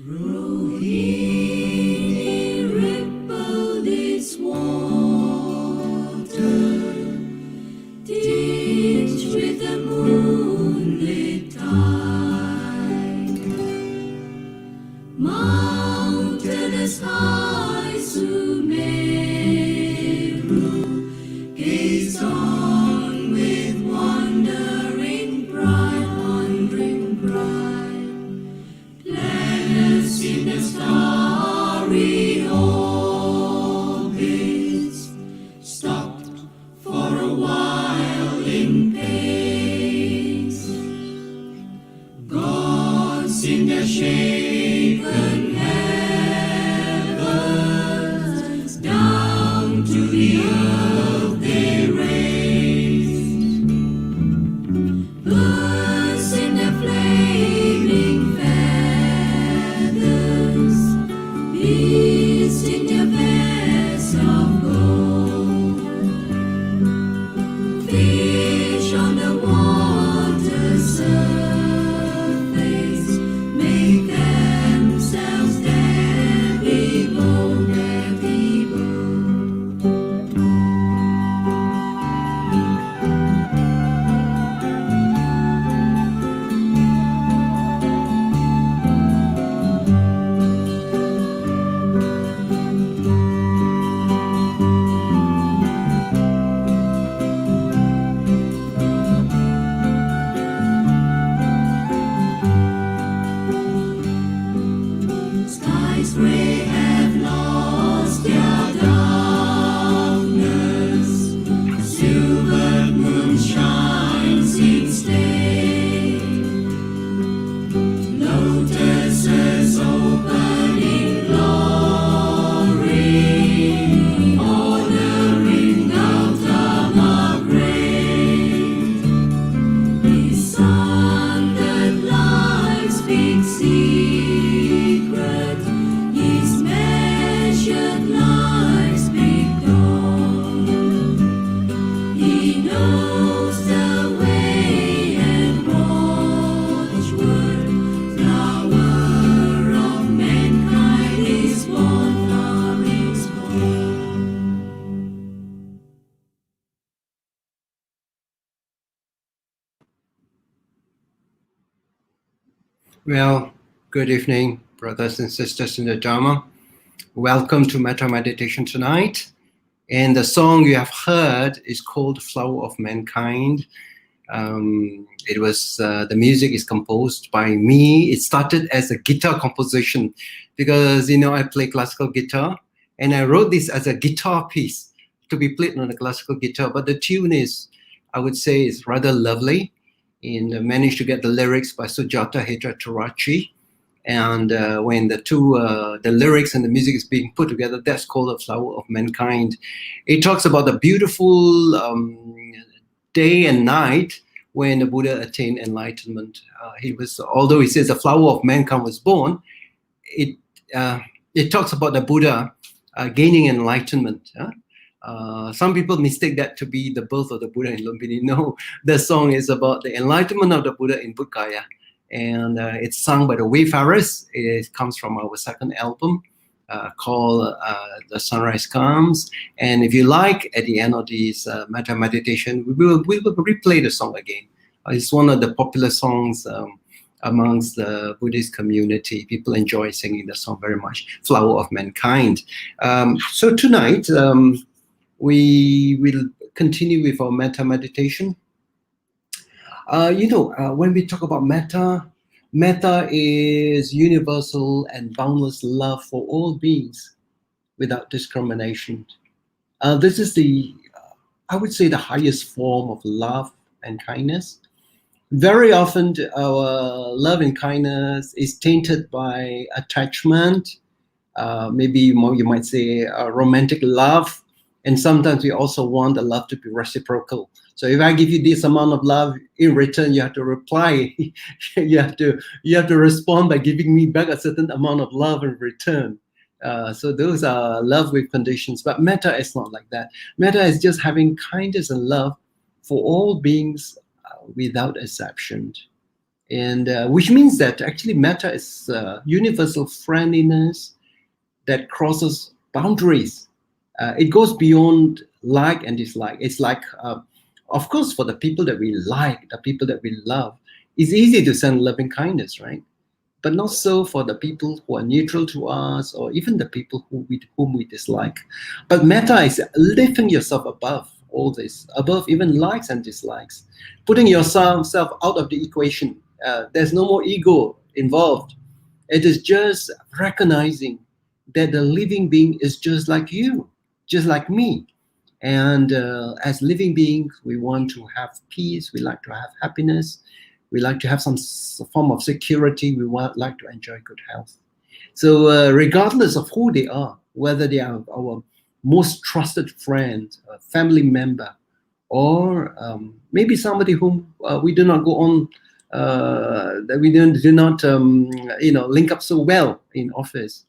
Rohini rippled its water, tinged with the moonlit tide, mounted as high Sumeru, gazed on with wondering pride, planets in the starry orbits stopped for a while in pace. Gods in their shaken heavens, down to the earth they raised. Birds in their flaming feathers, beasts in their vests of gold, fish on the water surface make themselves deadly bold, deadly bold. Skies gray have lost their darkness, silver moon shines instead. Lotuses open in glory, honoring Gautama great. His sun that light speaks secret, his measured life speak dawn. He knows the way and watchword, flower of mankind is born, flower is born. Well, good evening, brothers and sisters in the Dharma. Welcome to Metta Meditation tonight. And the song you have heard is called Flower of Mankind. The music is composed by me. It started as a guitar composition because, I play classical guitar. And I wrote this as a guitar piece to be played on a classical guitar. But the tune is, I would say, is rather lovely. And I managed to get the lyrics by Sujata Hetratarachi. And when the lyrics and the music is being put together, that's called The Flower of Mankind. It talks about the beautiful day and night when the Buddha attained enlightenment. Although he says the flower of mankind was born, it talks about the Buddha gaining enlightenment. Some people mistake that to be the birth of the Buddha in Lumbini. No, the song is about the enlightenment of the Buddha in Bodh Gaya. And it's sung by the Wayfarers. It comes from our second album called The Sunrise Comes. And if you like, at the end of this Metta meditation, we will replay the song again. It's one of the popular songs amongst the Buddhist community. People enjoy singing the song very much, Flower of Mankind. So tonight, we will continue with our Metta meditation. When we talk about metta is universal and boundless love for all beings without discrimination. This is I would say, the highest form of love and kindness. Very often, our love and kindness is tainted by attachment. Maybe you might say romantic love. And sometimes we also want the love to be reciprocal. So if I give you this amount of love, in return, you have to reply. you have to respond by giving me back a certain amount of love in return. So those are love with conditions. But metta is not like that. Metta is just having kindness and love for all beings without exception. and which means that actually Metta is universal friendliness that crosses boundaries. It goes beyond like and dislike. It's like, of course, for the people that we like, the people that we love, it's easy to send loving kindness, right? But not so for the people who are neutral to us, or even the people whom we dislike. But metta is lifting yourself above all this, above even likes and dislikes, putting yourself out of the equation. There's no more ego involved. It is just recognizing that the living being is just like you, just like me. And as living beings, we want to have peace, we like to have happiness, we like to have some form of security, we like to enjoy good health. So regardless of who they are, whether they are our most trusted friend, family member, or maybe somebody whom we do not go on, that we do not link up so well in office,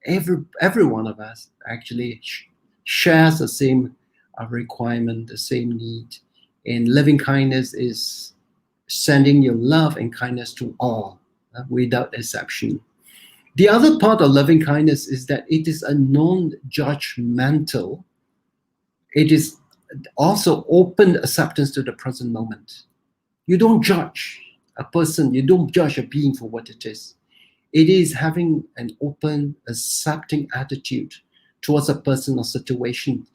every one of us actually shares the same requirement, the same need. And loving kindness is sending your love and kindness to all, without exception. The other part of loving kindness is that it is a non-judgmental. It is also open acceptance to the present moment. You don't judge a person, you don't judge a being for what it is. It is having an open, accepting attitude towards a person or situation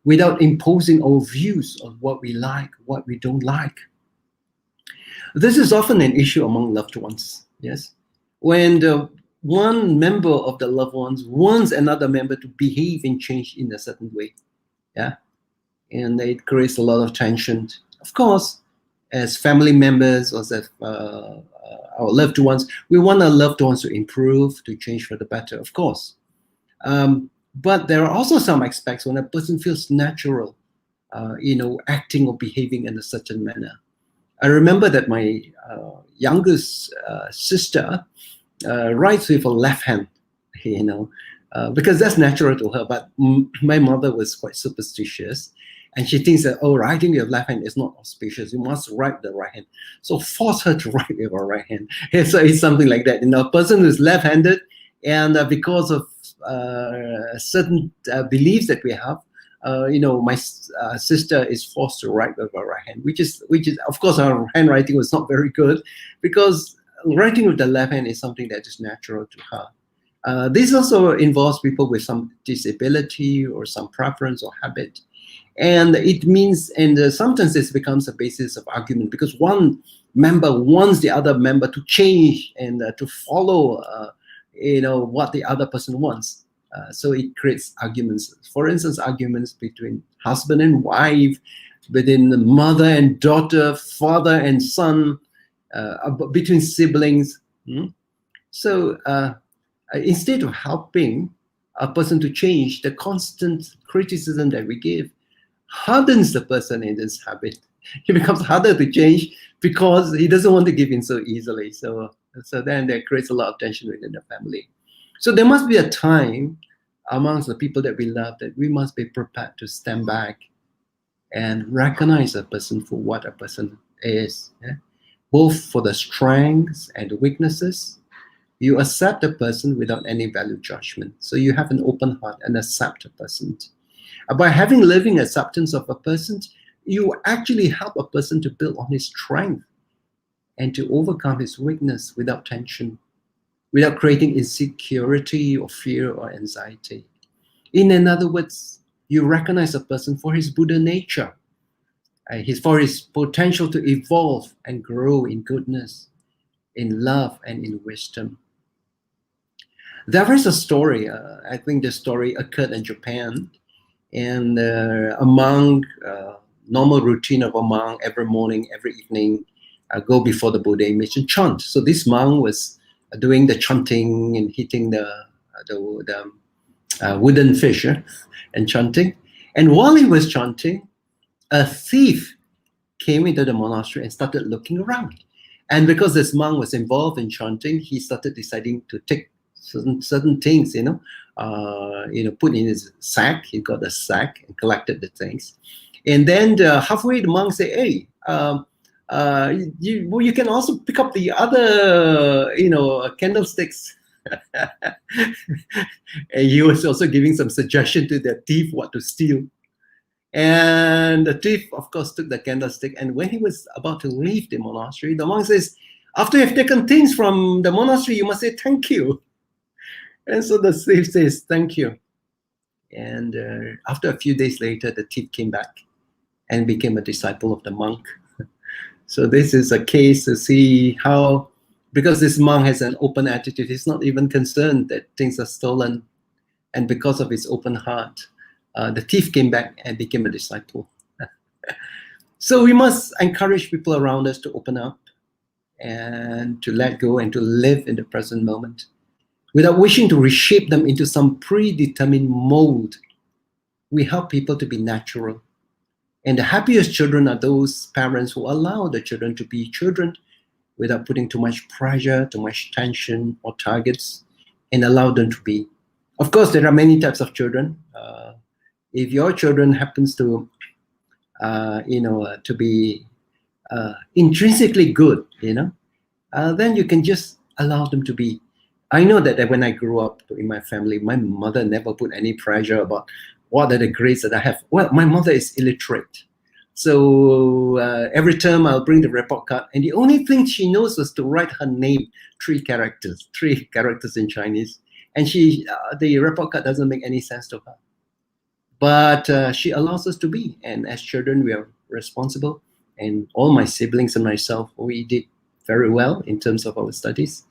without imposing our views on what we like, what we don't like. This is often an issue among loved ones, yes? When one member of the loved ones wants another member to behave and change in a certain way, yeah? And it creates a lot of tension. Of course, as family members or as our loved ones, we want our loved ones to improve, to change for the better, of course. But there are also some aspects when a person feels natural, acting or behaving in a certain manner. I remember that my youngest sister writes with her left hand, because that's natural to her. But my mother was quite superstitious, and she thinks that, writing with your left hand is not auspicious. You must write with the right hand. So force her to write with her right hand. So it's something like that. A person who's left-handed, and because of certain beliefs that we have, my sister is forced to write with her right hand, which is, of course, her handwriting was not very good, because writing with the left hand is something that is natural to her. This also involves people with some disability or some preference or habit. And it means, and sometimes this becomes a basis of argument, because one member wants the other member to change and to follow, what the other person wants. So it creates arguments. For instance, arguments between husband and wife, between the mother and daughter, father and son, between siblings. So instead of helping a person to change, the constant criticism that we give hardens the person in this habit. It becomes harder to change because he doesn't want to give in so easily. So then that creates a lot of tension within the family. So there must be a time amongst the people that we love that we must be prepared to stand back and recognize a person for what a person is, both for the strengths and the weaknesses. You accept a person without any value judgment. So you have an open heart and accept a person. By having living acceptance of a person, you actually help a person to build on his strength and to overcome his weakness without tension, without creating insecurity or fear or anxiety. In other words, you recognize a person for his Buddha nature, for his potential to evolve and grow in goodness, in love, and in wisdom. There is a story, I think the story occurred in Japan, and among normal routine of a monk, every morning, every evening, go before the Buddha image and chant. So this monk was doing the chanting and hitting the wooden fish and chanting. And while he was chanting, a thief came into the monastery and started looking around. And because this monk was involved in chanting, he started deciding to take certain things, put in his sack. He got a sack and collected the things. And then halfway, the monk said, "Hey, You can also pick up the other, candlesticks. And he was also giving some suggestion to the thief what to steal. And the thief, of course, took the candlestick. And when he was about to leave the monastery, the monk says, after you've taken things from the monastery, you must say thank you. And so the thief says, thank you. And after a few days later, the thief came back and became a disciple of the monk. So this is a case to see how, because this monk has an open attitude, he's not even concerned that things are stolen. And because of his open heart, the thief came back and became a disciple. So we must encourage people around us to open up and to let go and to live in the present moment without wishing to reshape them into some predetermined mold. We help people to be natural. And the happiest children are those parents who allow the children to be children without putting too much pressure, too much tension or targets, and allow them to be. Of course, there are many types of children. If your children happens to, to be intrinsically good, then you can just allow them to be. I know that when I grew up in my family, my mother never put any pressure about what are the grades that I have. Well, my mother is illiterate. So every term I'll bring the report card, and the only thing she knows was to write her name, 3 characters in Chinese. And the report card doesn't make any sense to her. But she allows us to be. And as children, we are responsible. And all my siblings and myself, we did very well in terms of our studies.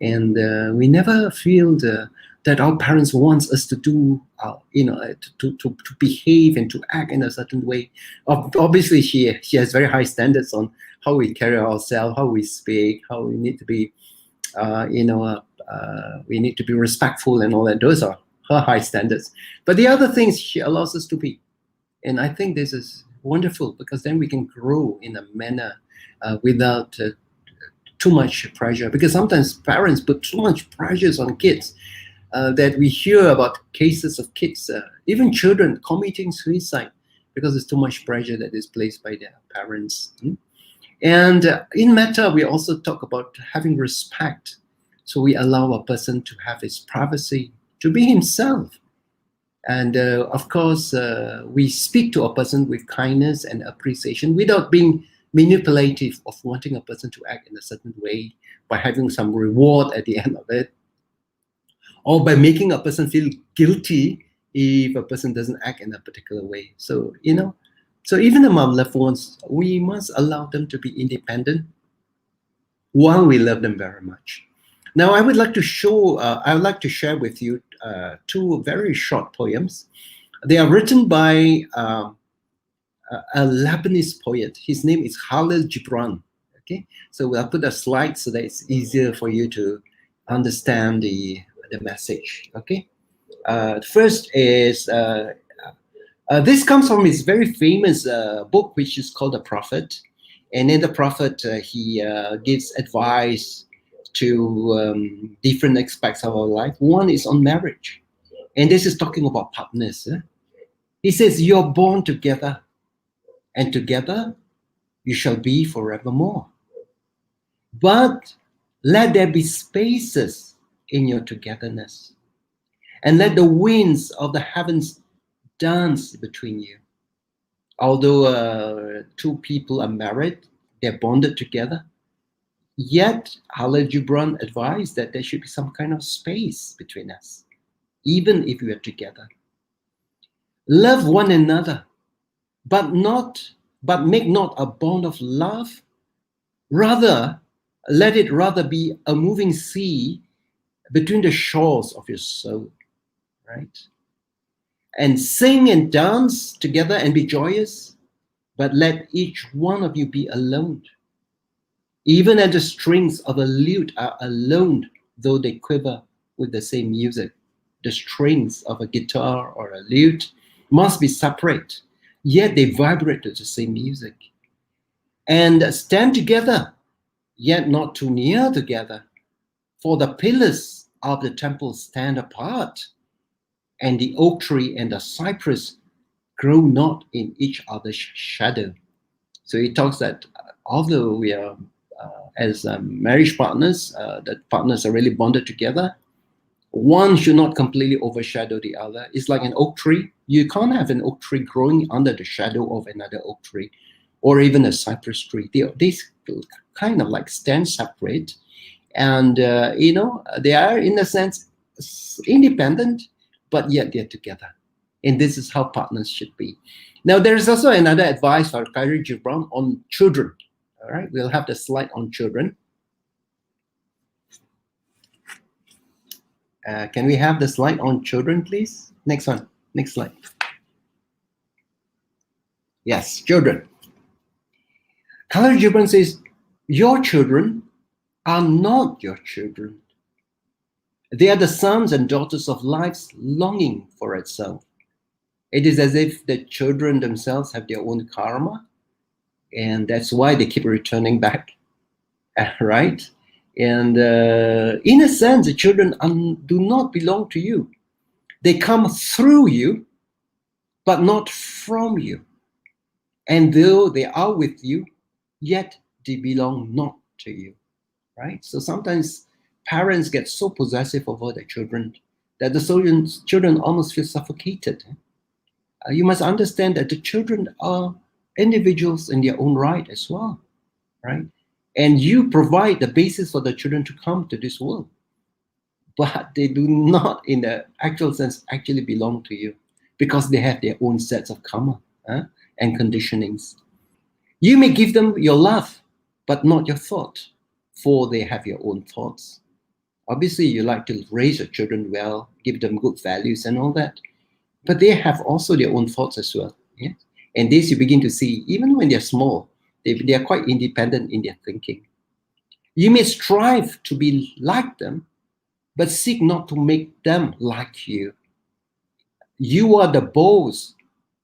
And we never feel that our parents want us to do, to behave and to act in a certain way. Obviously, she has very high standards on how we carry ourselves, how we speak, how we need to be, we need to be respectful and all that. Those are her high standards. But the other things she allows us to be. And I think this is wonderful because then we can grow in a manner without too much pressure, because sometimes parents put too much pressures on kids that we hear about cases of kids, even children committing suicide because there's too much pressure that is placed by their parents. And in Metta, we also talk about having respect. So we allow a person to have his privacy, to be himself. And of course, we speak to a person with kindness and appreciation without being manipulative of wanting a person to act in a certain way by having some reward at the end of it, or by making a person feel guilty if a person doesn't act in a particular way. So, so even among loved ones, we must allow them to be independent while we love them very much. Now, I would like to share with you 2 very short poems. They are written by a Lebanese poet. His name is Khalil Gibran. Okay, so I'll put a slide so that it's easier for you to understand the message. Okay, first is this comes from his very famous book, which is called The Prophet. And in The Prophet, he gives advice to different aspects of our life. One is on marriage, and this is talking about partners. He says, "You're born together, and together you shall be forevermore. But let there be spaces in your togetherness, and let the winds of the heavens dance between you." Although 2 people are married, they're bonded together, yet Khalil Gibran advised that there should be some kind of space between us, even if we are together. Love one another, but make not a bond of love. Rather, let it rather be a moving sea between the shores of your soul, right? And sing and dance together and be joyous, but let each one of you be alone. Even as the strings of a lute are alone, though they quiver with the same music. The strings of a guitar or a lute must be separate, yet they vibrate to the same music. And stand together, yet not too near together, for the pillars of the temple stand apart, and the oak tree and the cypress grow not in each other's shadow. So he talks that although we are as marriage partners, the partners are really bonded together. One should not completely overshadow the other. It's like an oak tree. You can't have an oak tree growing under the shadow of another oak tree, or even a cypress tree. They kind of like stand separate, and they are in a sense independent, but yet they're together. And this is how partners should be. Now, there is also another advice for Khairul Gibran on children. All right, we'll have the slide on children. Can we have the slide on children, please? Next one. Next slide. Yes, children. Khairul Gibran says, your children are not your children. They are the sons and daughters of life's longing for itself. It is as if the children themselves have their own karma, and that's why they keep returning back, right? And in a sense, the children do not belong to you. They come through you, but not from you. And though they are with you, yet they belong not to you, right? So sometimes parents get so possessive over their children that the children almost feel suffocated. You must understand that the children are individuals in their own right as well, right? And you provide the basis for the children to come to this world, but they do not, in the actual sense, actually belong to you because they have their own sets of karma and conditionings. You may give them your love, but not your thought, for they have your own thoughts. Obviously, you like to raise your children well, give them good values and all that, but they have also their own thoughts as well. Yeah? And this you begin to see, even when they're small, they are quite independent in their thinking. You may strive to be like them, but seek not to make them like you. You are the bowls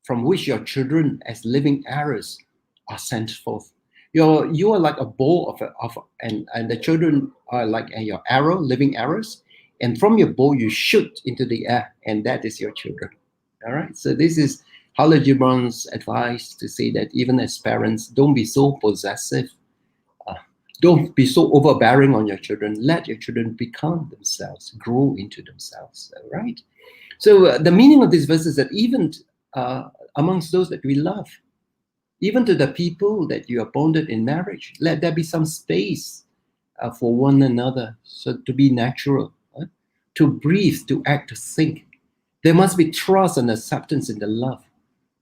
from which your children, as living arrows, are sent forth. You are like a bow and the children are like your arrow, living arrows, and from your bow you shoot into the air, and that is your children. All right. So this is Khairul Gibran's advice to say that even as parents, don't be so possessive. Don't be so overbearing on your children. Let your children become themselves, grow into themselves. All right. So the meaning of this verse is that even amongst those that we love, even to the people that you are bonded in marriage, let there be some space for one another. So to be natural, to breathe, to act, to think. There must be trust and acceptance in the love,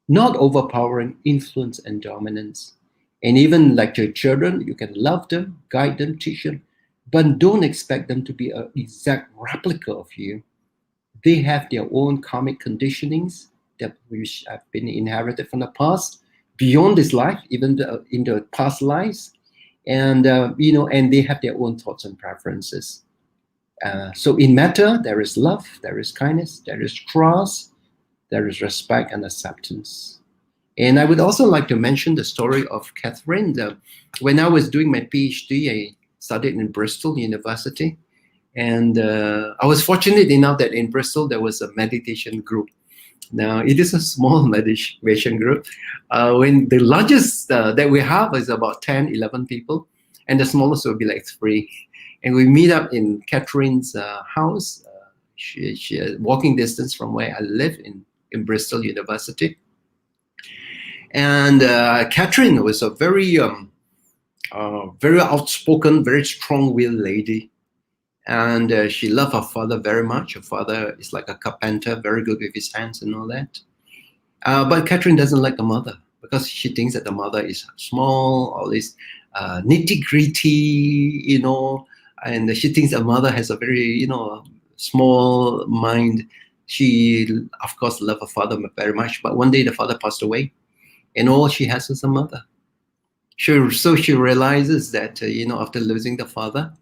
not overpowering influence and dominance. And even like your children, you can love them, guide them, teach them, but don't expect them to be an exact replica of you. They have their own karmic conditionings that which have been inherited from the past, beyond this life, even in the past lives, and and they have their own thoughts and preferences. So in Metta, there is love, there is kindness, there is trust, there is respect and acceptance. And I would also like to mention the story of Catherine. When I was doing my PhD, I studied in Bristol University, and I was fortunate enough that in Bristol there was a meditation group. Now, it is a small meditation group. When the largest that we have is about 10, 11 people, and the smallest will be like 3. And we meet up in Catherine's house. She walking distance from where I live in Bristol University. And Catherine was a very outspoken, very strong-willed lady. And she loved her father very much. Her father is like a carpenter, very good with his hands and all that. But Catherine doesn't like the mother because she thinks that the mother is small, all this nitty-gritty, and she thinks the mother has a very, small mind. She, of course, loved her father very much. But one day the father passed away, and all she has is a mother. So she realizes that, after losing the father,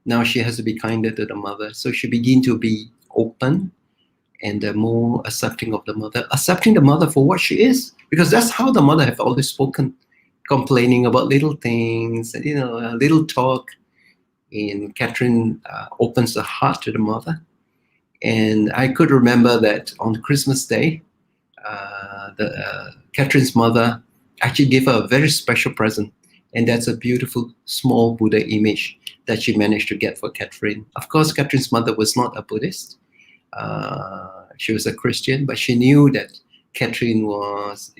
now she has to be kinder to the mother. So she begins to be open and more accepting of the mother, accepting the mother for what she is, because that's how the mother have always spoken, complaining about little things, a little talk. And Catherine opens her heart to the mother. And I could remember that on Christmas Day, Catherine's mother actually gave her a very special present. And that's a beautiful small Buddha image that she managed to get for Catherine. Of course, Catherine's mother was not a Buddhist. She was a Christian, but she knew that Catherine was,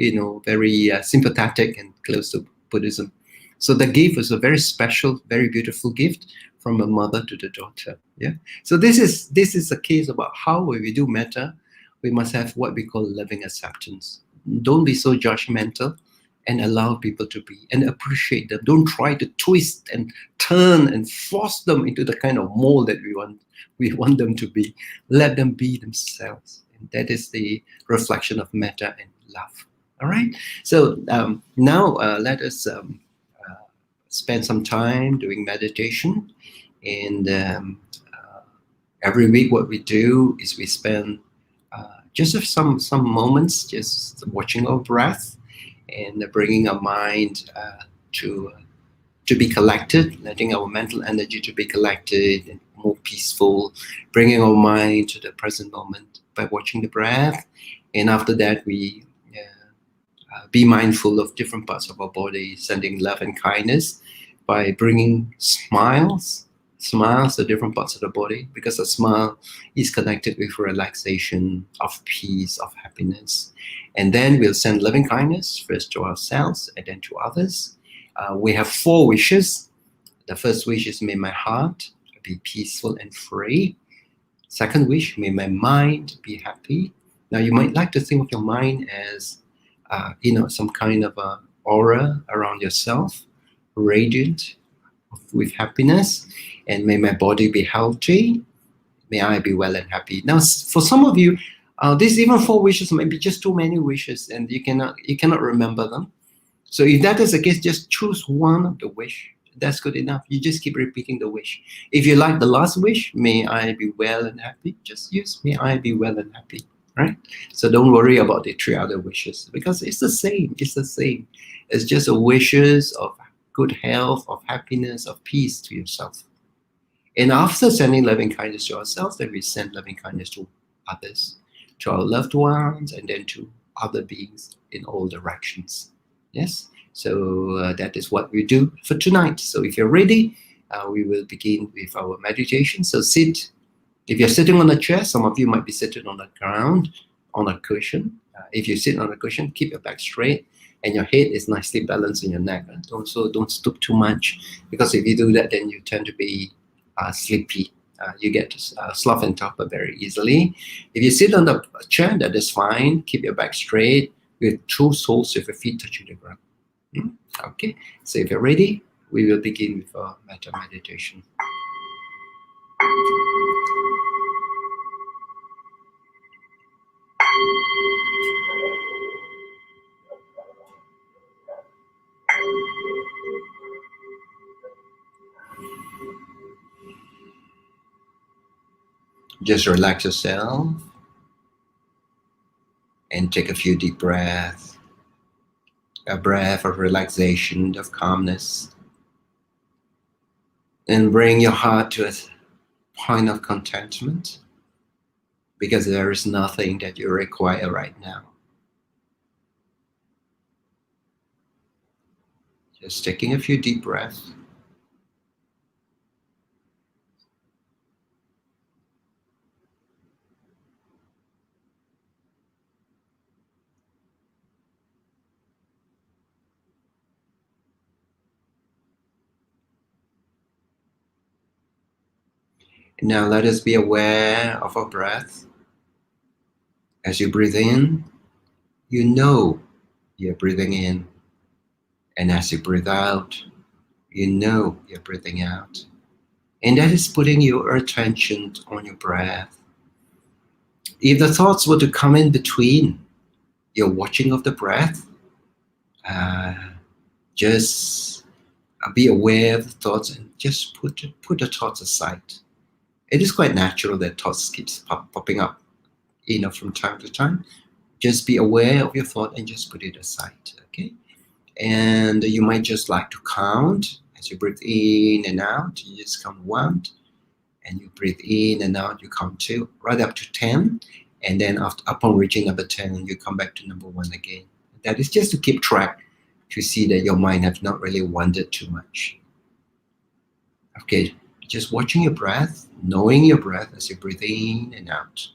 very sympathetic and close to Buddhism. So the gift was a very special, very beautiful gift from a mother to the daughter. Yeah. So this is a case about how when we do metta, we must have what we call loving acceptance. Don't be so judgmental, and allow people to be and appreciate them. Don't try to twist and turn and force them into the kind of mold that we want them to be. Let them be themselves. And that is the reflection of metta and love. All right. So now let us spend some time doing meditation. And every week what we do is we spend just some moments just watching our breath and bringing our mind to be collected, letting our mental energy to be collected and more peaceful, bringing our mind to the present moment by watching the breath. And after that, we be mindful of different parts of our body, sending love and kindness by bringing smiles to different parts of the body, because a smile is connected with relaxation, of peace, of happiness. And then we'll send loving kindness first to ourselves and then to others. We have 4 wishes. The first wish is, may my heart be peaceful and free. Second wish, may my mind be happy. Now you might like to think of your mind as some kind of a aura around yourself, radiant with happiness. And may my body be healthy. May I be well and happy. Now, for some of you, these even 4 wishes might be just too many wishes, and you cannot remember them. So if that is the case, just choose one of the wish. That's good enough. You just keep repeating the wish. If you like the last wish, may I be well and happy, just use may I be well and happy. Right? So don't worry about the 3 other wishes, because it's the same. It's the same. It's just a wishes of good health, of happiness, of peace to yourself. And after sending loving kindness to ourselves, then we send loving kindness to others, to our loved ones, and then to other beings in all directions. Yes? So that is what we do for tonight. So if you're ready, we will begin with our meditation. So sit. If you're sitting on a chair, some of you might be sitting on the ground, on a cushion. If you sit on a cushion, keep your back straight and your head is nicely balanced in your neck. Don't stoop too much, because if you do that, then you tend to be sleepy. You get slough and torpor very easily. If you sit on the chair, that is fine. Keep your back straight with 2 soles of your feet touching the ground. Okay, so if you're ready, we will begin with our metta meditation. Just relax yourself and take a few deep breaths. A breath of relaxation, of calmness. And bring your heart to a point of contentment, because there is nothing that you require right now. Just taking a few deep breaths. Now let us be aware of our breath. As you breathe in, you know you're breathing in. And as you breathe out, you know you're breathing out. And that is putting your attention on your breath. If the thoughts were to come in between your watching of the breath, just be aware of the thoughts and just put the thoughts aside. It is quite natural that thoughts keeps popping up, from time to time. Just be aware of your thought and just put it aside, okay? And you might just like to count as you breathe in and out. You just count 1, and you breathe in and out. You count 2, right up to 10, and then upon reaching number 10, you come back to number 1 again. That is just to keep track to see that your mind have not really wandered too much. Okay, just watching your breath, knowing your breath as you breathe in and out.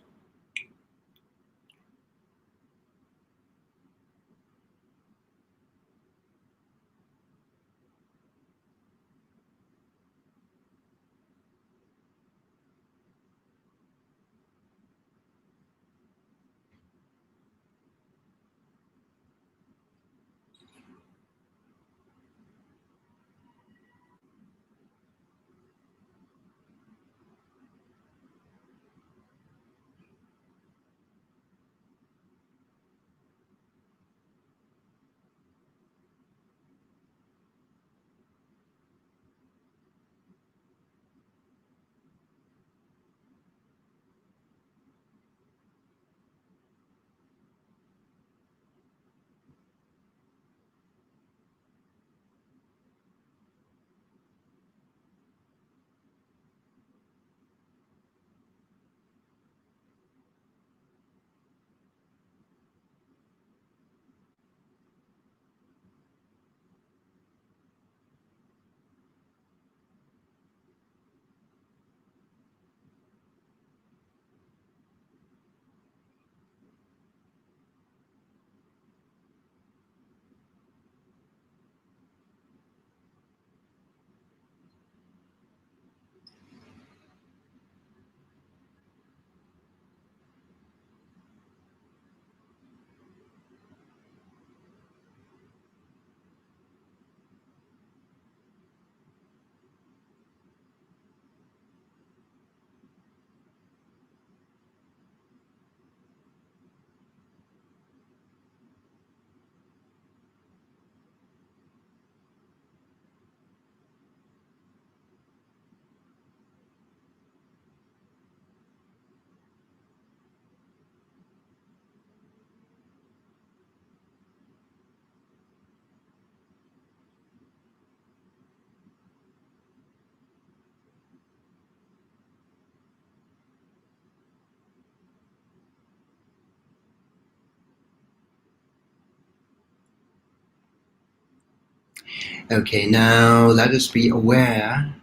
Okay, now let us be aware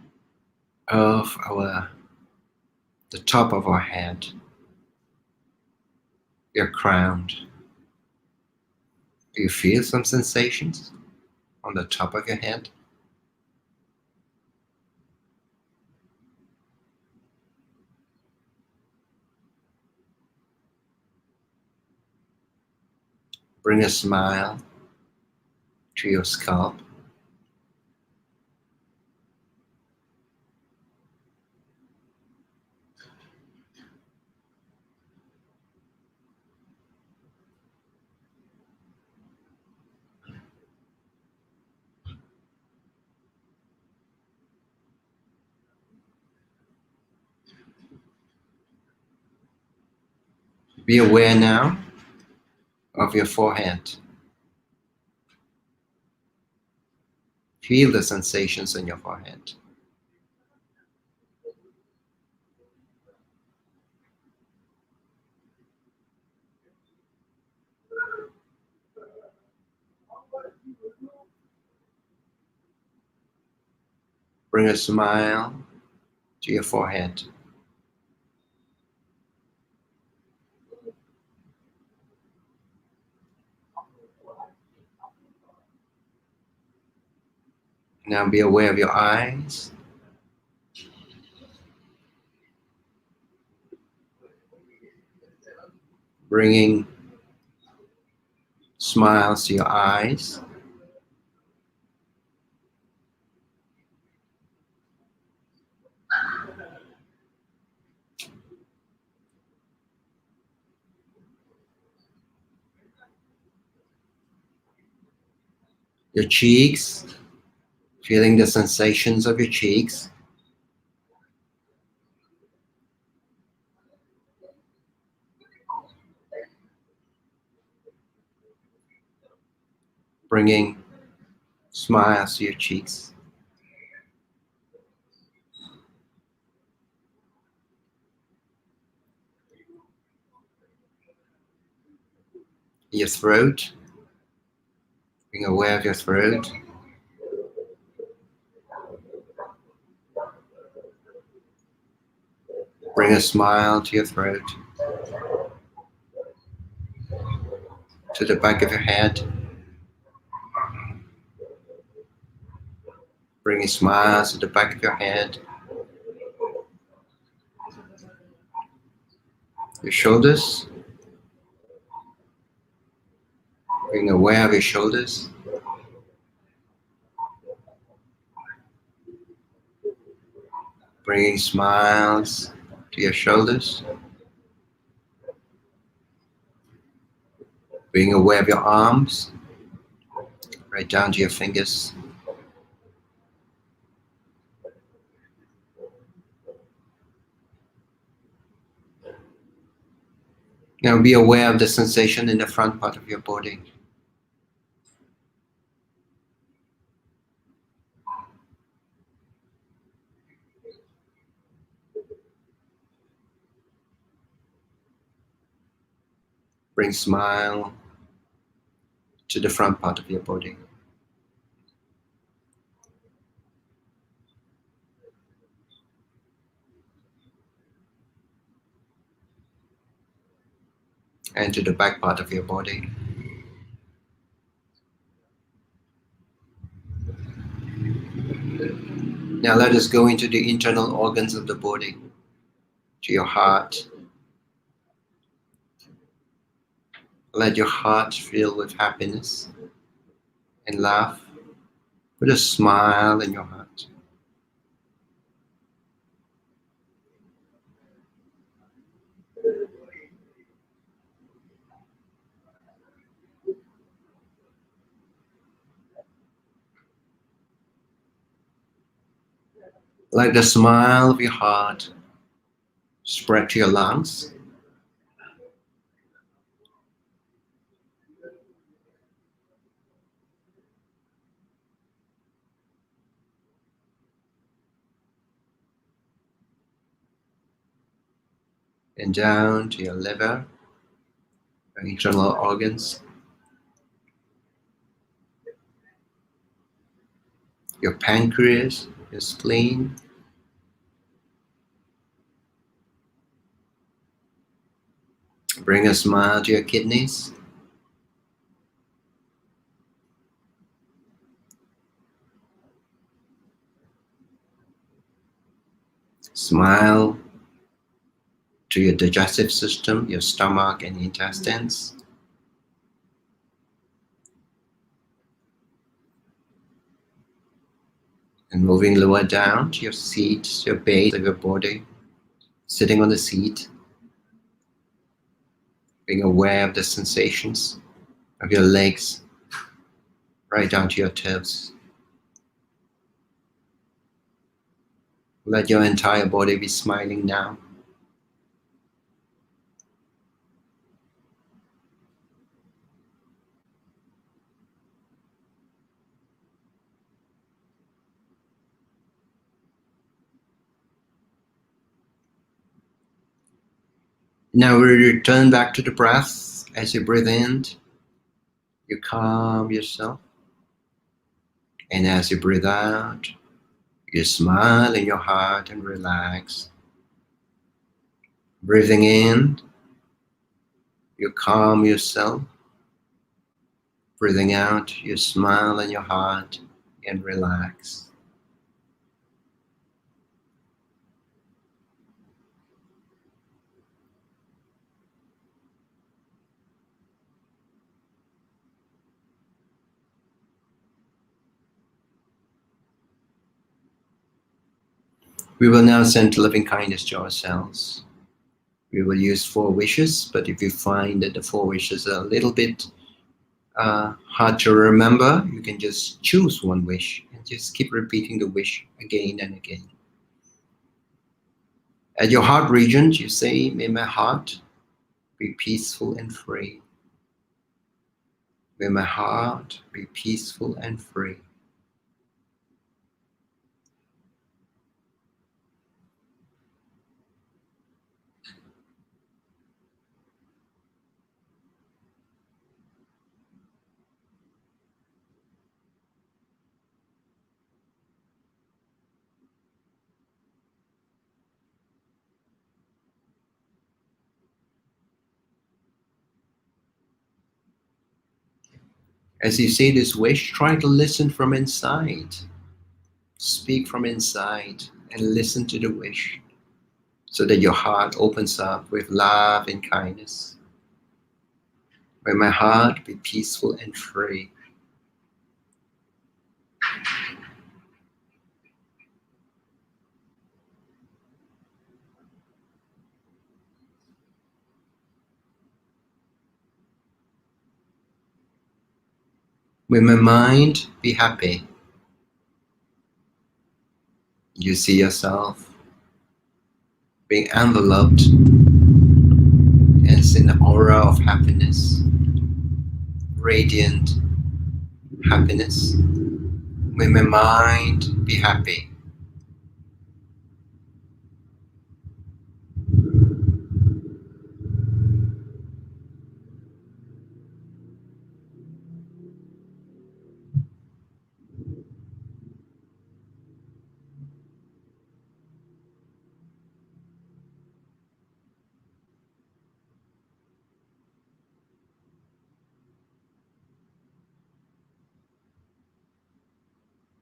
of the top of our head, your crown. Do you feel some sensations on the top of your head? Bring a smile to your scalp. Be aware now of your forehead. Feel the sensations on your forehead. Bring a smile to your forehead. Now be aware of your eyes. Bringing smiles to your eyes. Your cheeks, feeling the sensations of your cheeks. Bringing smiles to your cheeks. Your throat, Being aware of your throat. Bring a smile to your throat, to the back of your head. Bring a smile to the back of your head, your shoulders. Being aware of your shoulders. Bringing smiles to your shoulders. Being aware of your arms, right down to your fingers. Now be aware of the sensation in the front part of your body. Bring smile to the front part of your body. And to the back part of your body. Now let us go into the internal organs of the body, to your heart. Let your heart fill with happiness and laugh. Put a smile in your heart. Let the smile of your heart spread to your lungs. And down to your liver, your internal organs, your pancreas, your spleen. Bring a smile to your kidneys. Smile to your digestive system, your stomach and intestines. And moving lower down to your seat, your base of your body, sitting on the seat, being aware of the sensations of your legs, right down to your toes. Let your entire body be smiling now. Now we return back to the breath. As you breathe in, you calm yourself. And as you breathe out, you smile in your heart and relax. Breathing in, you calm yourself. Breathing out, you smile in your heart and relax. We will now send loving kindness to ourselves. We will use 4 wishes, but if you find that the 4 wishes are a little bit hard to remember, you can just choose 1 wish and just keep repeating the wish again and again. At your heart region, you say, may my heart be peaceful and free. May my heart be peaceful and free. As you say this wish, try to listen from inside. Speak from inside and listen to the wish so that your heart opens up with love and kindness. May my heart be peaceful and free. May my mind be happy. You see yourself being enveloped as in an aura of happiness, radiant happiness. May my mind be happy.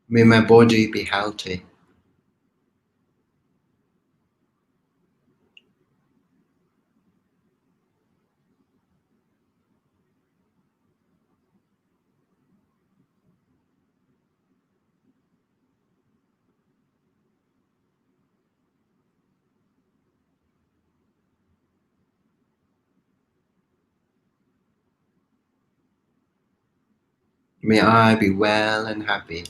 May my body be healthy. May I be well and happy.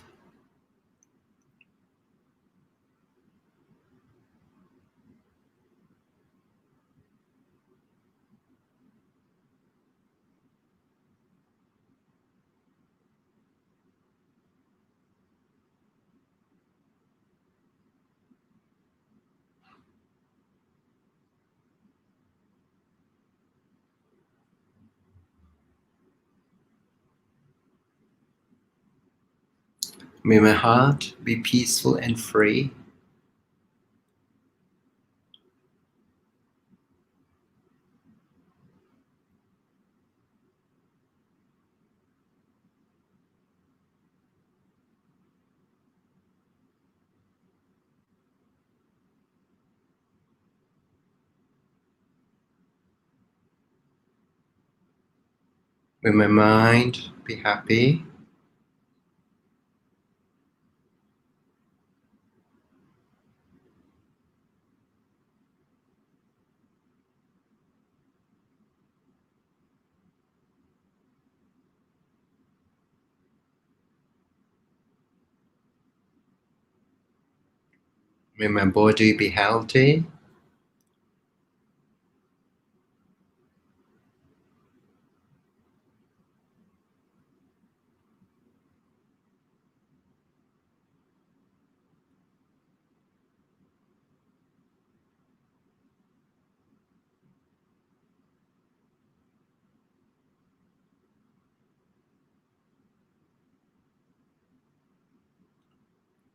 May my heart be peaceful and free. May my mind be happy. May my body be healthy.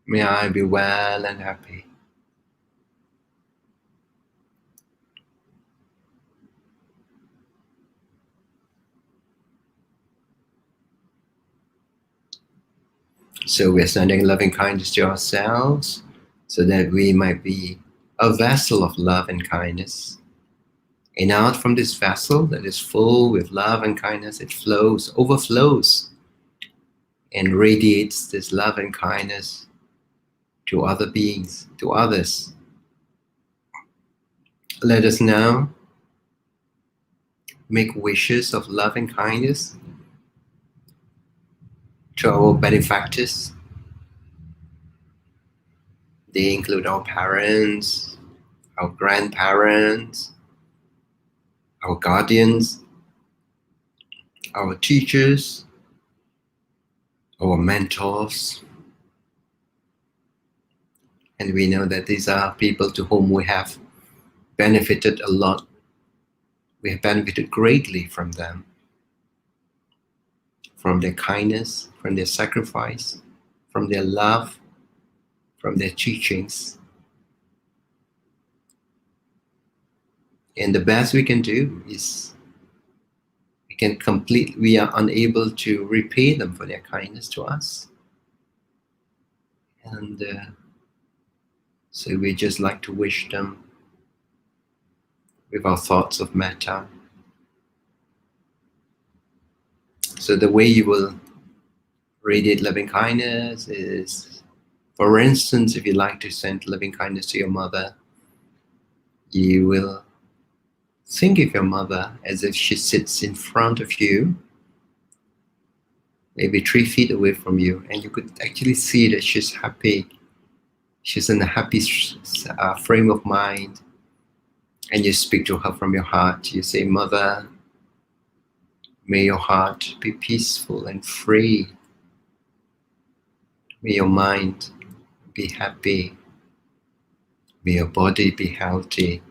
May I be well and happy. So we're sending loving kindness to ourselves so that we might be a vessel of love and kindness. And out from this vessel that is full with love and kindness, it flows, overflows, and radiates this love and kindness to other beings, to others. Let us now make wishes of love and kindness to our benefactors. They include our parents, our grandparents, our guardians, our teachers, our mentors. And we know that these are people to whom we have benefited a lot. We have benefited greatly from them, from their kindness, from their sacrifice, from their love, from their teachings. And the best we can do is we we are unable to repay them for their kindness to us. And so we just like to wish them with our thoughts of metta. So the way you will radiate loving kindness is, for instance, if you like to send loving kindness to your mother, you will think of your mother as if she sits in front of you, maybe 3 feet away from you, and you could actually see that she's happy. She's in a happy frame of mind, and you speak to her from your heart. You say, "Mother, may your heart be peaceful and free. May your mind be happy. May your body be healthy.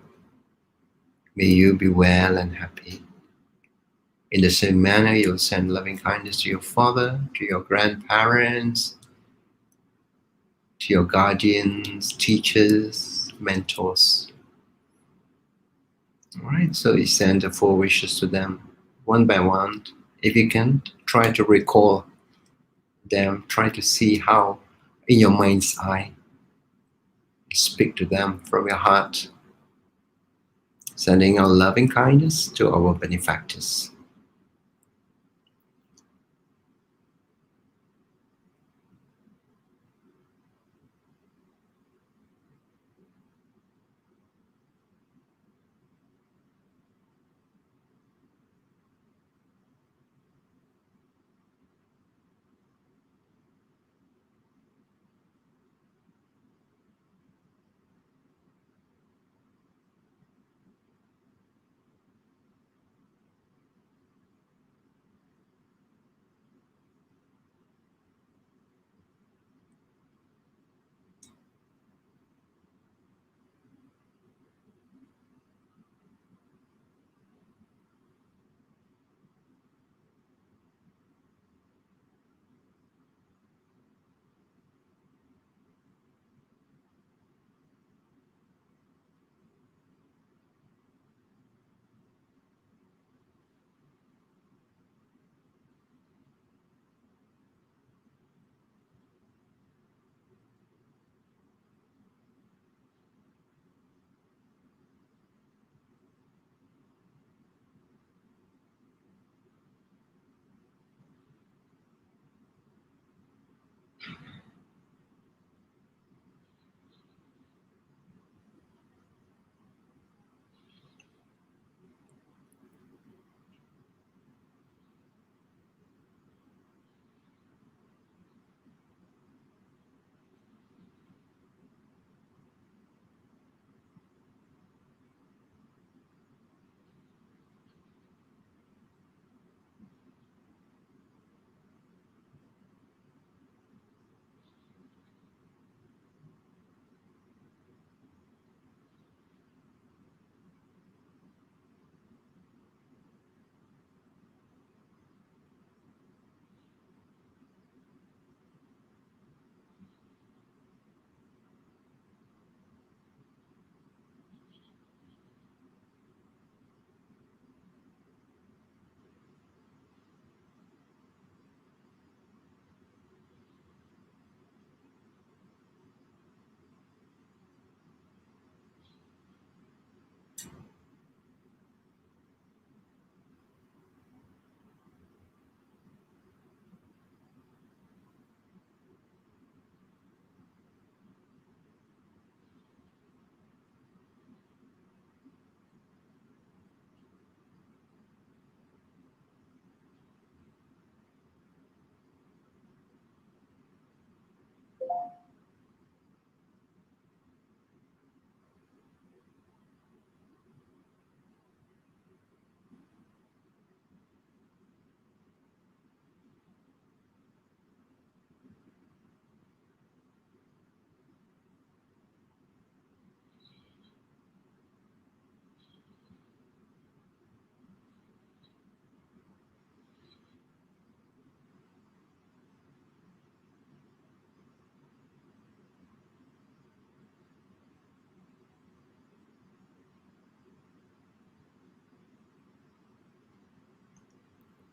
May you be well and happy." In the same manner, you'll send loving kindness to your father, to your grandparents, to your guardians, teachers, mentors. All right, so you send the 4 wishes to them one by one. If you can, try to recall them, try to see how, in your mind's eye, you speak to them from your heart, sending our loving kindness to our benefactors.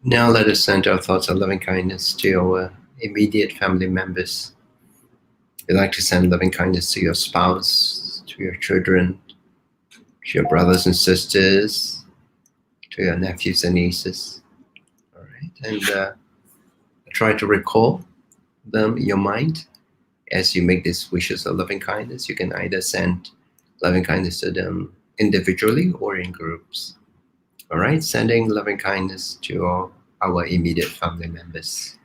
Now let us send our thoughts of loving kindness to our immediate family members. You'd like to send loving kindness to your spouse, to your children, to your brothers and sisters, to your nephews and nieces. All right, and try to recall them in your mind as you make these wishes of loving kindness. You can either send loving kindness to them individually or in groups. All right, sending loving kindness to all our immediate family members.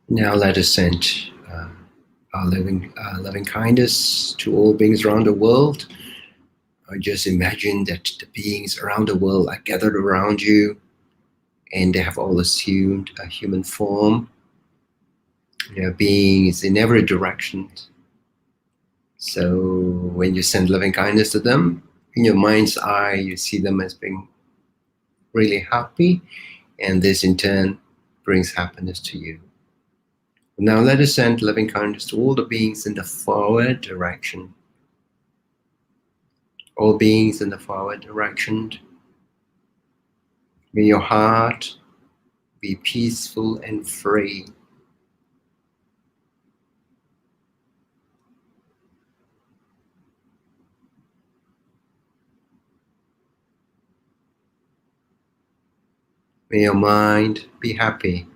Now let us send our loving kindness to all beings around the world. Just imagine that the beings around the world are gathered around you and they have all assumed a human form. There are beings in every direction. So when you send loving kindness to them, in your mind's eye, you see them as being really happy, and this in turn brings happiness to you. Now let us send loving kindness to all the beings in the forward direction. All beings in the forward direction. May your heart be peaceful and free. May your mind be happy.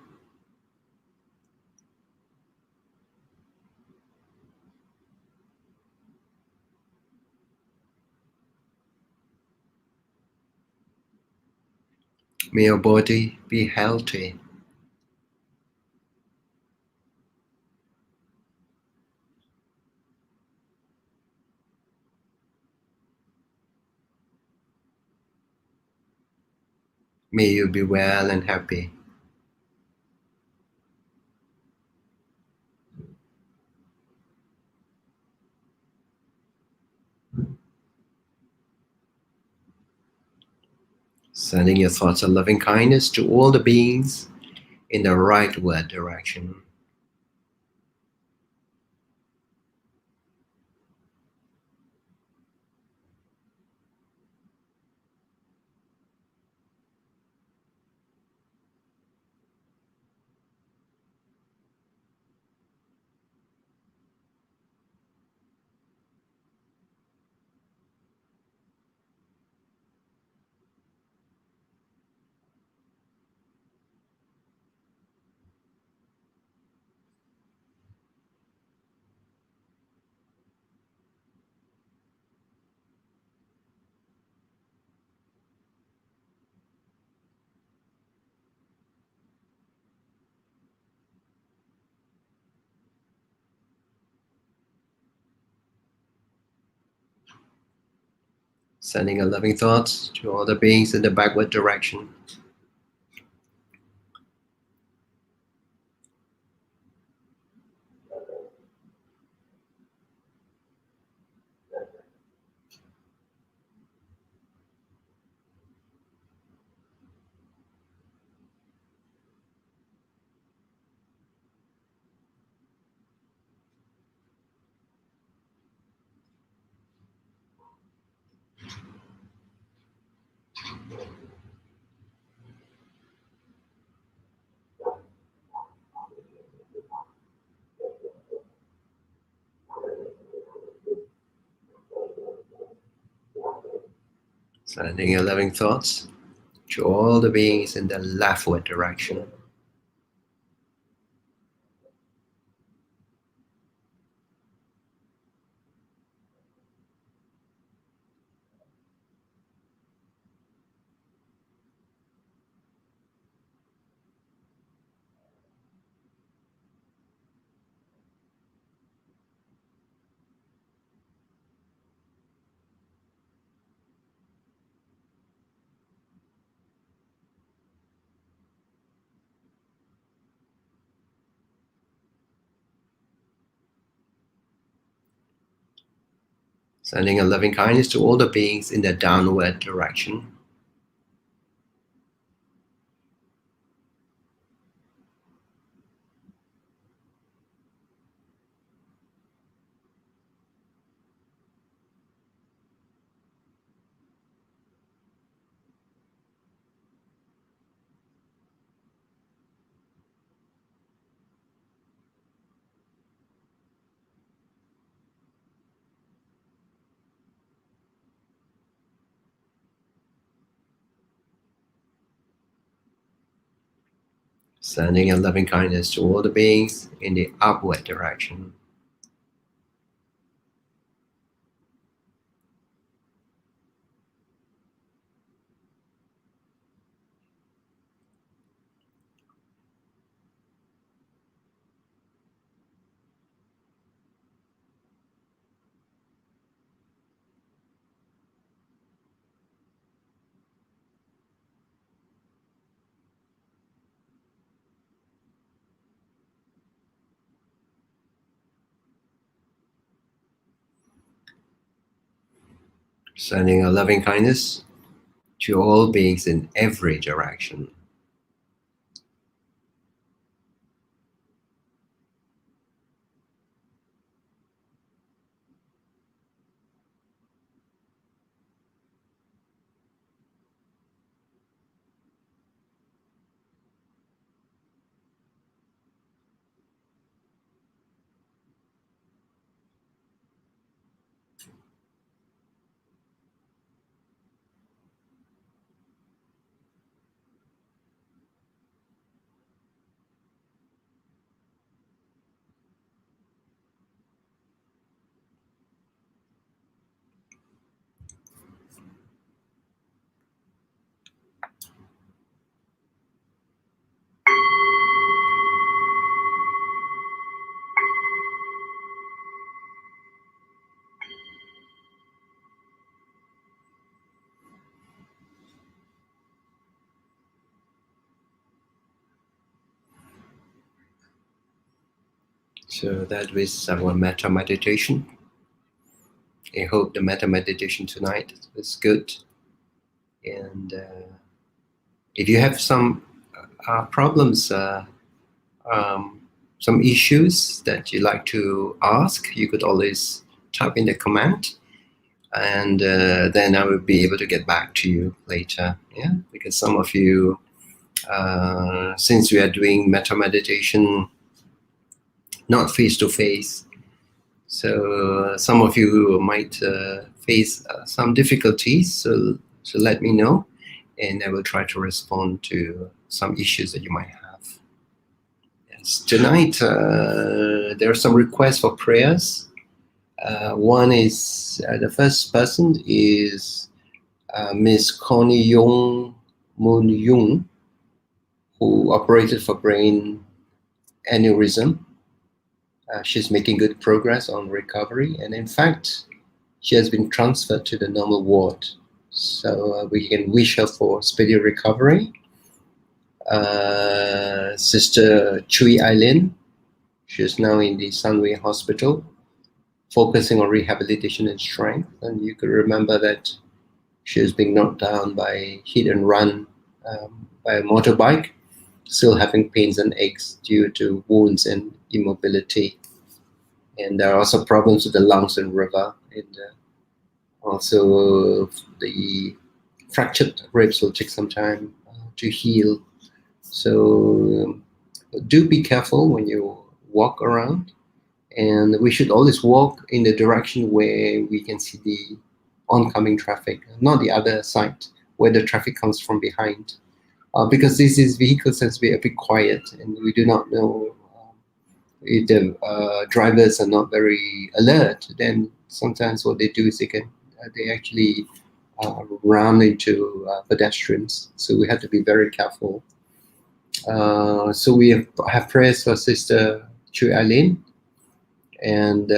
May your body be healthy. May you be well and happy. Sending your thoughts of loving kindness to all the beings in the rightward direction. Sending a loving thoughts to all the beings in the backward direction. Sending your loving thoughts to all the beings in the leftward direction. Sending a loving kindness to all the beings in the downward direction. Sending a loving kindness to all the beings in the upward direction. Sending a loving kindness to all beings in every direction. So that was our Metta meditation. I hope the Metta meditation tonight was good. And if you have some problems, some issues that you like to ask, you could always type in the comment, and then I will be able to get back to you later. Yeah, because some of you, since we are doing metta meditation not face to face, so some of you might face some difficulties. So let me know, and I will try to respond to some issues that you might have. Yes. Tonight, there are some requests for prayers. One is the first person is Miss Connie Yong Moon Yoon, who operated for brain aneurysm. She's making good progress on recovery, and in fact, she has been transferred to the normal ward. So we can wish her for speedy recovery. Sister Chui Aileen, she is now in the Sunway Hospital, focusing on rehabilitation and strength. And you could remember that she has been knocked down by hit and run by a motorbike, still having pains and aches due to wounds and immobility. And there are also problems with the lungs and liver, and also the fractured ribs will take some time to heal. So do be careful when you walk around, and we should always walk in the direction where we can see the oncoming traffic, not the other side where the traffic comes from behind, because these vehicles tend to be a bit quiet, and we do not know if the drivers are not very alert. Then sometimes what they do is they actually run into pedestrians. So we have to be very careful. So we have prayers for Sister Chui Aileen and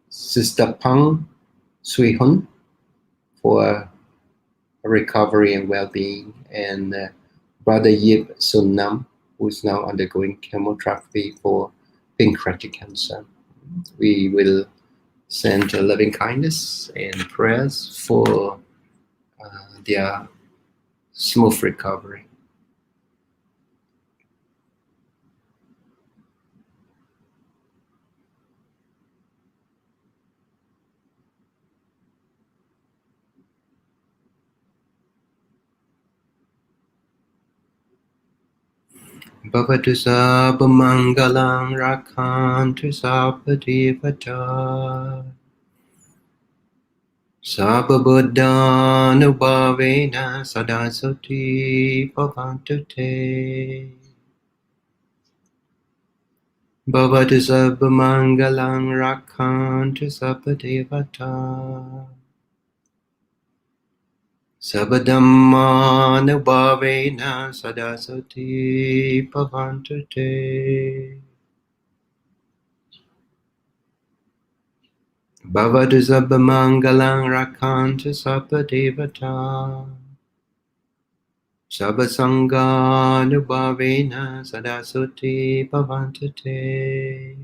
Sister Pang Sui Hun for recovery and well-being, and Brother Yip Sun Nam, who is now undergoing chemotherapy for pancreatic cancer. We will send loving kindness and prayers for their smooth recovery. Bhavatu sabba mangalam rakhantu sabba devata sabba buddhanubhavena sadasati bhavantu te. Bhavatu sabba mangalam rakhantu sabba devata Sabadhammanubhavena sadasati bhavantu te. Bhavatu sabba mangalam rakhantu sabba devata Sabba sanganubhavena sadasati bhavantu te.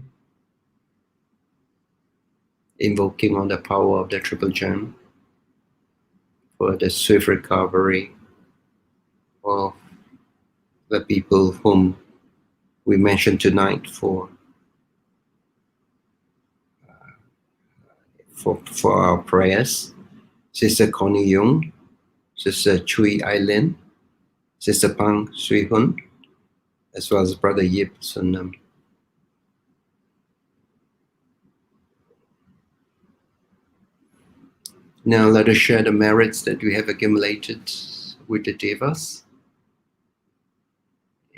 Invoking on the power of the triple gem for the swift recovery of the people whom we mentioned tonight for our prayers. Sister Connie Young, Sister Chui Aileen, Sister Pang Sui Hun, as well as Brother Yip Sun Nam. Now let us share the merits that we have accumulated with the Devas,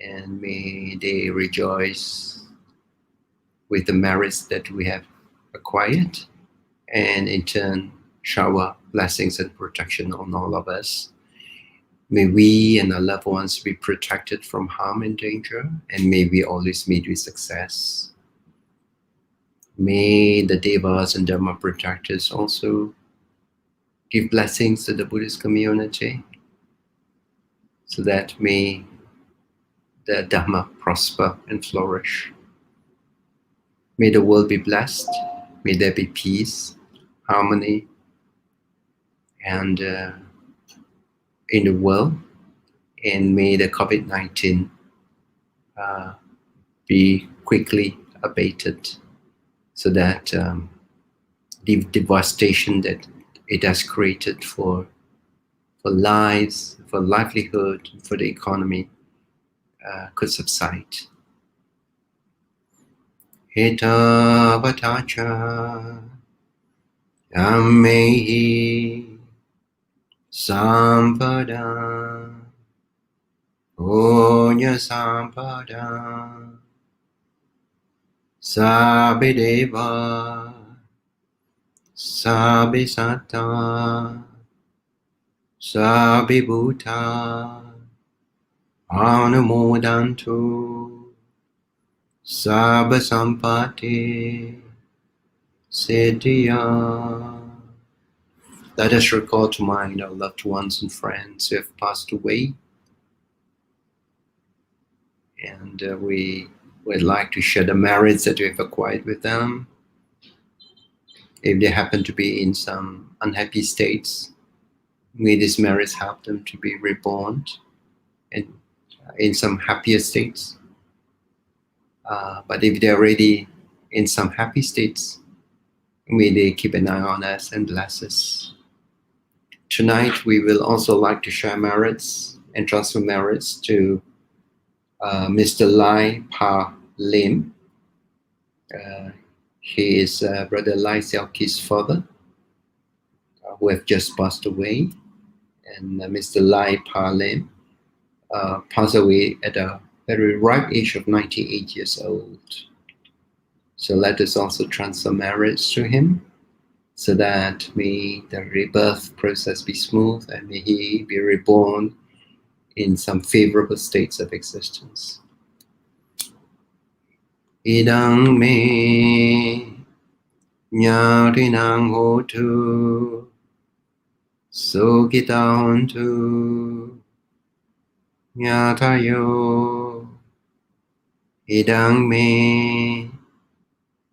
and may they rejoice with the merits that we have acquired, and in turn shower blessings and protection on all of us. May we and our loved ones be protected from harm and danger, and may we always meet with success. May the Devas and Dharma protectors also give blessings to the Buddhist community, so that may the Dhamma prosper and flourish. May the world be blessed. May there be peace, harmony, and in the world, and may the COVID-19 be quickly abated, so that the devastation that it has created for lives, for livelihood, for the economy could subside. Heta vatacha yammehi sampada Onya sampada sabideva sabisata sabibhuta anumodantu sabasampati siddhya. Let us recall to mind our loved ones and friends who have passed away, and we would like to share the merits that we have acquired with them. If they happen to be in some unhappy states, may these merits help them to be reborn in some happier states. But if they're already in some happy states, may they keep an eye on us and bless us. Tonight, we will also like to share merits and transfer merits to Mr. Lai Pa Lim. He is Brother Lai Xiaoqi's father, who have just passed away. And Mr. Lai Pa Lim passed away at a very ripe age of 98 years old. So let us also transfer merits to him, so that may the rebirth process be smooth and may he be reborn in some favorable states of existence. Idang me nyarinang hotu sukita hontu nyatayo. Idang me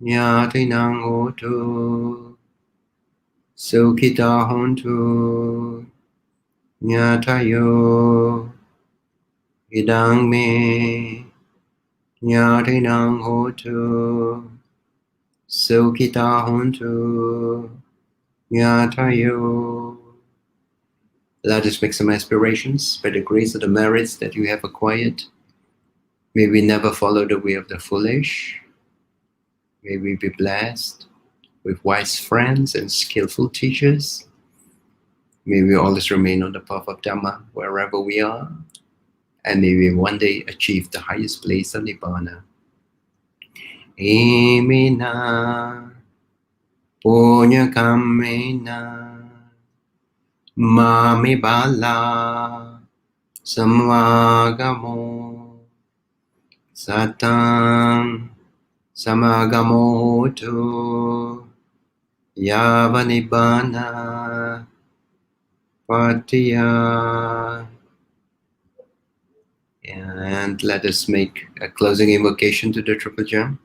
nyarinang hotu sukita hontu nyatayo. Idang me nyarinang hotu sukita hontu nyatayo. Let us make some aspirations by the grace of the merits that you have acquired. May we never follow the way of the foolish. May we be blessed with wise friends and skillful teachers. May we always remain on the path of Dhamma wherever we are. And may we one day achieve the highest place of Nibbana. Emina punya kamena mami bala samagamo satang samagamo tu yava nibbana patiya. And let us make a closing invocation to the Triple Gem.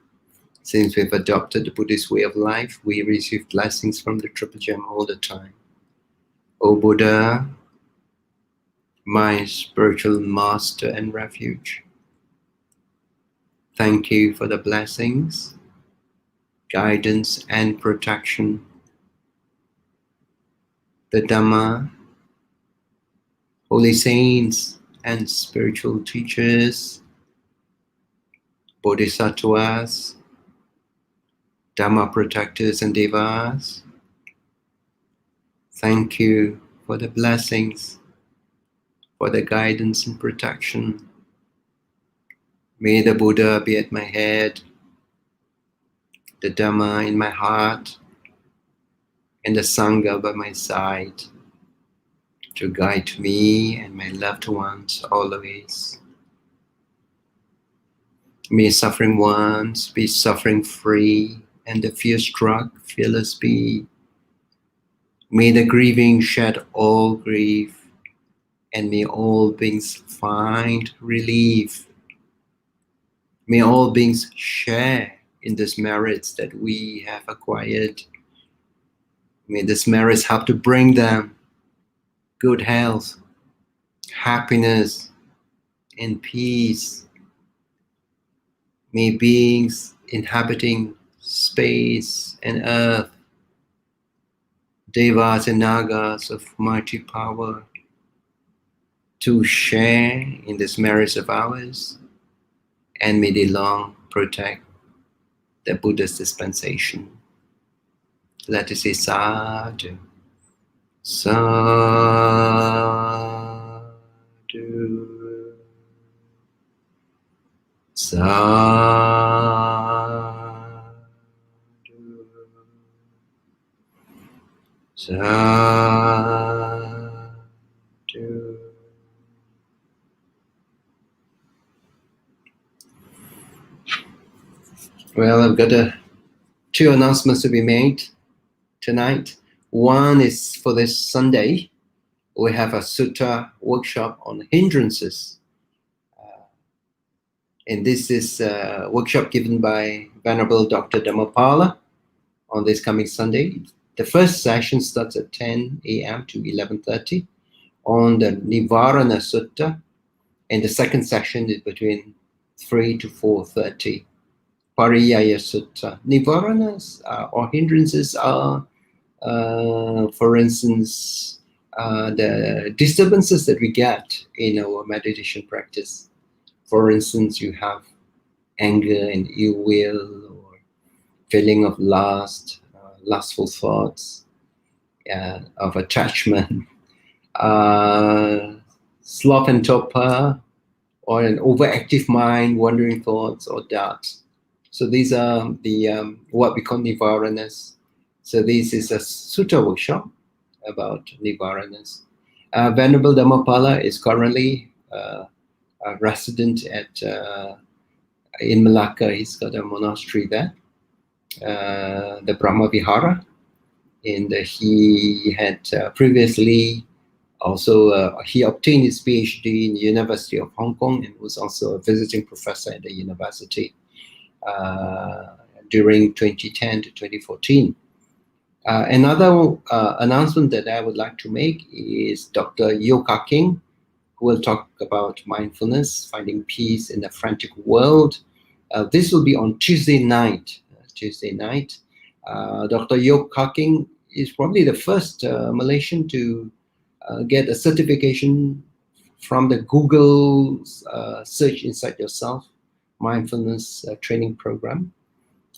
Since we've adopted the Buddhist way of life, we receive blessings from the Triple Gem all the time. O Buddha, my spiritual master and refuge, thank you for the blessings, guidance, and protection. The Dhamma, holy saints, and spiritual teachers, bodhisattvas, Dhamma protectors and devas, thank you for the blessings, for the guidance and protection. May the Buddha be at my head, the Dhamma in my heart, and the Sangha by my side, to guide me and my loved ones always. May suffering ones be suffering free, and the fear-struck fearless be. May the grieving shed all grief, and may all beings find relief. May all beings share in these merits that we have acquired. May these merits help to bring them good health, happiness, and peace. May beings inhabiting space and earth, devas and nagas of mighty power, to share in this marriage of ours, and may they long protect the Buddhist dispensation. Let us say sadhu, sadhu, sadhu, sadhu. Well, I've got two announcements to be made tonight. One is for this Sunday. We have a sutta workshop on hindrances. And this is a workshop given by Venerable Dr. Dhammapala on this coming Sunday. The first session starts at 10 a.m. to 11:30 on the Nivarana Sutta. And the second session is between 3 to 4:30. Pariyaya Sutta. Nivaranas or hindrances are, for instance, the disturbances that we get in our meditation practice. For instance, you have anger and ill will, or feeling of lust, lustful thoughts, of attachment, sloth and torpor, or an overactive mind, wandering thoughts, or doubts. So these are the what we call nivaranas. So this is a sutta workshop about nivaranas. Venerable Dhammapala is currently a resident at in Malacca. He's got a monastery there, the Brahma Vihara, and he had previously also he obtained his PhD in the University of Hong Kong and was also a visiting professor at the university during 2010 to 2014. Another announcement that I would like to make is Dr. Yo Ka King, who will talk about mindfulness, finding peace in a frantic world. This will be on Tuesday night. Dr. Yo Ka King is probably the first Malaysian to get a certification from the Google Search Inside Yourself mindfulness training program.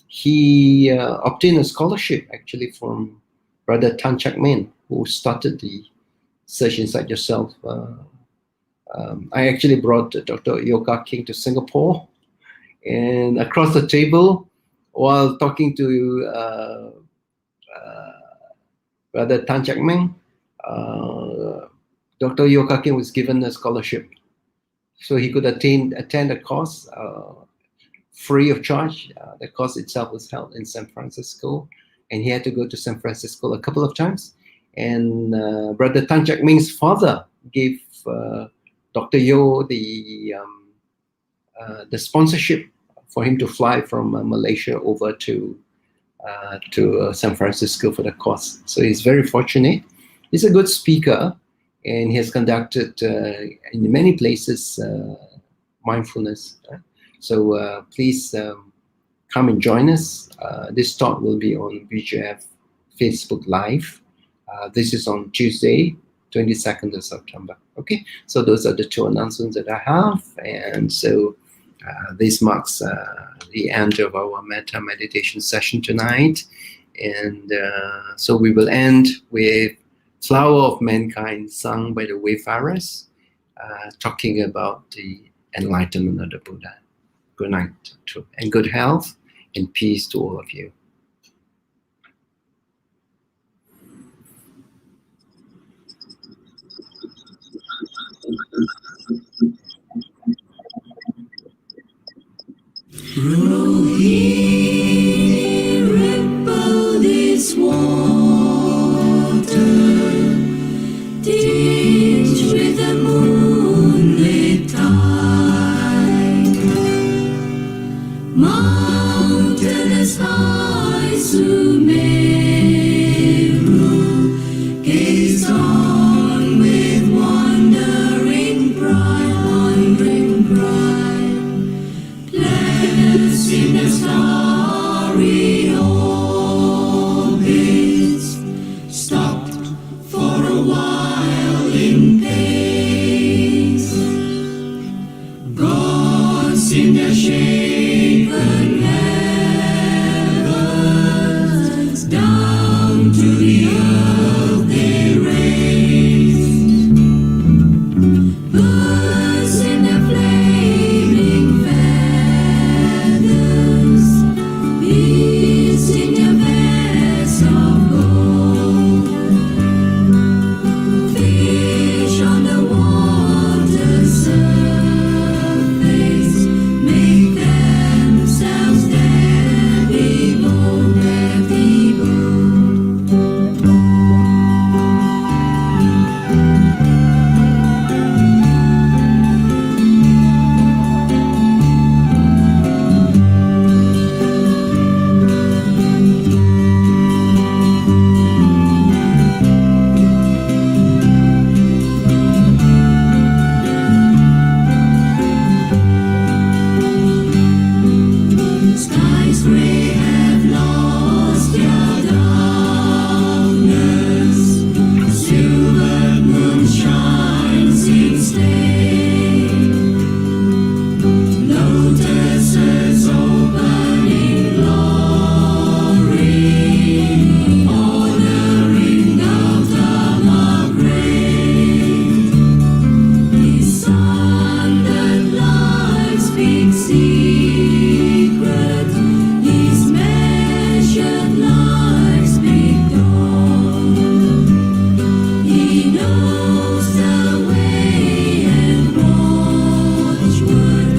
He obtained a scholarship actually from Brother Tan Chak Min, who started the Search Inside Yourself. I actually brought Dr. Yo Ka King to Singapore, and across the table, while talking to Brother Tan Chak Min, Dr. Yo Ka King was given a scholarship, so he could attend a course free of charge. The course itself was held in San Francisco, and he had to go to San Francisco a couple of times. And Brother Tan Chak Ming's father gave Dr. Yo the sponsorship for him to fly from Malaysia over to San Francisco for the course. So he's very fortunate. He's a good speaker, and he has conducted in many places mindfulness. So please come and join us. This talk will be on BGF Facebook Live. This is on Tuesday, 22nd of September. Okay, so those are the two announcements that I have. And so this marks the end of our Metta meditation session tonight. And so we will end with Flower of Mankind, sung by the Wayfarers, talking about the enlightenment of the Buddha. Good night and good health and peace to all of you. Rohi, ripple this water, tinged with the moonlit tide. Mountain as high Sumeru, gaze on with wandering pride, wandering Mars in the starry orbits stopped for a while in pace. Gods in their shapen heavens down to the earth they raised. Birds in their flaming feathers, beasts in their vests of gold, fish on the water's surface make themselves their people, their people. Skies gray have lost their darkness, silver moon shines instead. Lotuses open in glory, honoring Gautama great. His sun that light speaks secret, his measured life speak dawn. He knows the way and watchword,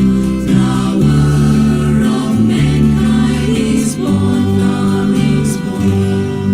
flower of mankind is born, flower is born.